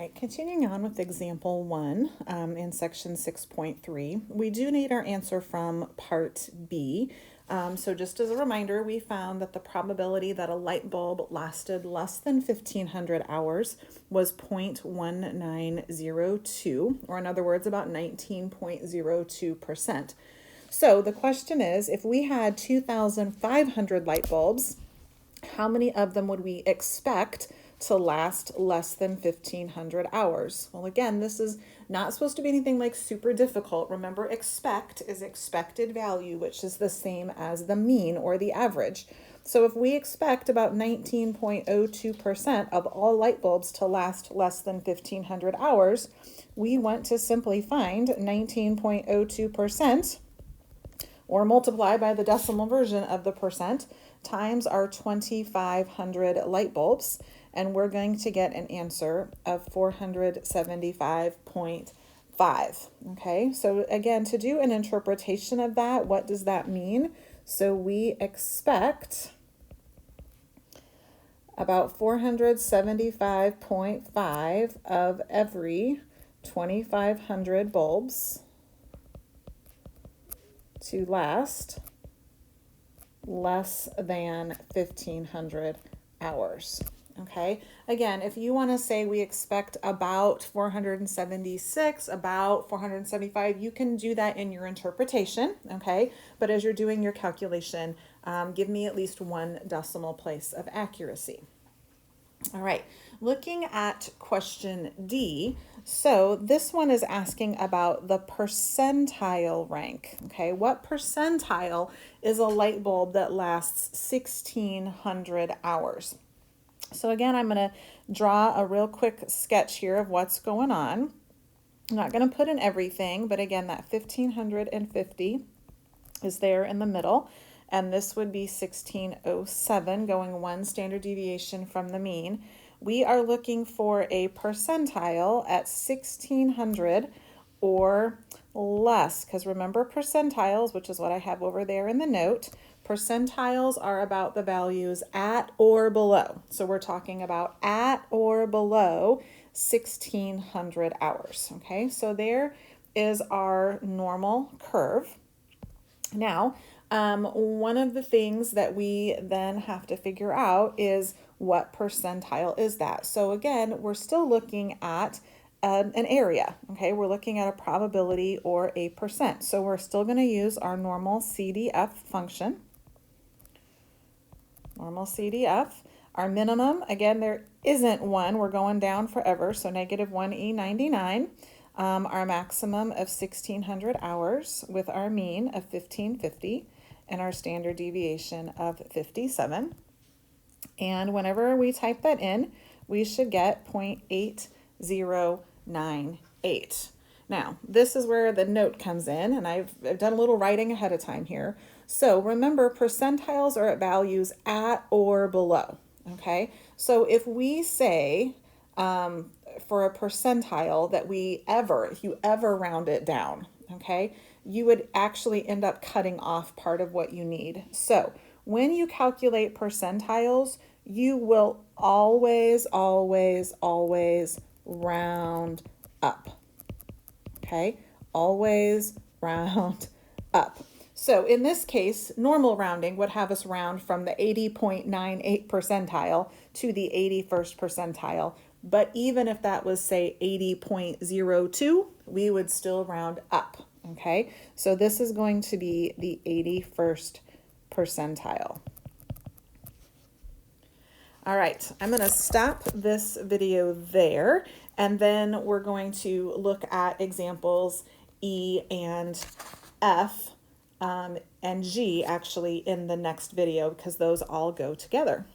right, continuing on with example 1 in section 6.3, we do need our answer from part B. So just as a reminder, we found that the probability that a light bulb lasted less than 1,500 hours was 0.1902, or in other words, about 19.02%. So the question is, if we had 2,500 light bulbs, how many of them would we expect to last less than 1,500 hours? Well, again, this is not supposed to be anything like super difficult. Remember, expect is expected value, which is the same as the mean or the average. So if we expect about 19.02% of all light bulbs to last less than 1,500 hours, we want to simply find 19.02% or multiply by the decimal version of the percent times our 2,500 light bulbs, and we're going to get an answer of 475.5. Okay, so again, to do an interpretation of that, what does that mean? So we expect about 475.5 of every 2,500 bulbs to last less than 1,500 hours. Okay, again, if you want to say we expect about 476, about 475, you can do that in your interpretation, okay? But as you're doing your calculation, give me at least one decimal place of accuracy. All right, looking at question D, so this one is asking about the percentile rank. Okay, what percentile is a light bulb that lasts 1,600 hours? So again, I'm going to draw a real quick sketch here of what's going on. I'm not going to put in everything, but again, that 1,550 is there in the middle. And this would be 1607, going one standard deviation from the mean. We are looking for a percentile at 1,600 or less, because remember percentiles, which is what I have over there in the note, percentiles are about the values at or below. So we're talking about at or below 1,600 hours. Okay, so there is our normal curve. Now, one of the things that we then have to figure out is what percentile is that. So again, we're still looking at an area, okay? We're looking at a probability or a percent. So we're still going to use our normal CDF function. Normal CDF. Our minimum, again, there isn't one. We're going down forever, so -1e99. Our maximum of 1,600 hours with our mean of 1,550 and our standard deviation of 57. And whenever we type that in, we should get 0.8098. Now, this is where the note comes in, and I've done a little writing ahead of time here. So remember, percentiles are at values at or below, okay? So if we say for a percentile that if you ever round it down, okay, you would actually end up cutting off part of what you need. So when you calculate percentiles, you will always, always, always round up, okay? Always round up. So in this case, normal rounding would have us round from the 80.98 percentile to the 81st percentile. But even if that was, say, 80.02, we would still round up, okay? So this is going to be the 81st percentile. All right, I'm going to stop this video there, and then we're going to look at examples E and F and G actually in the next video, because those all go together.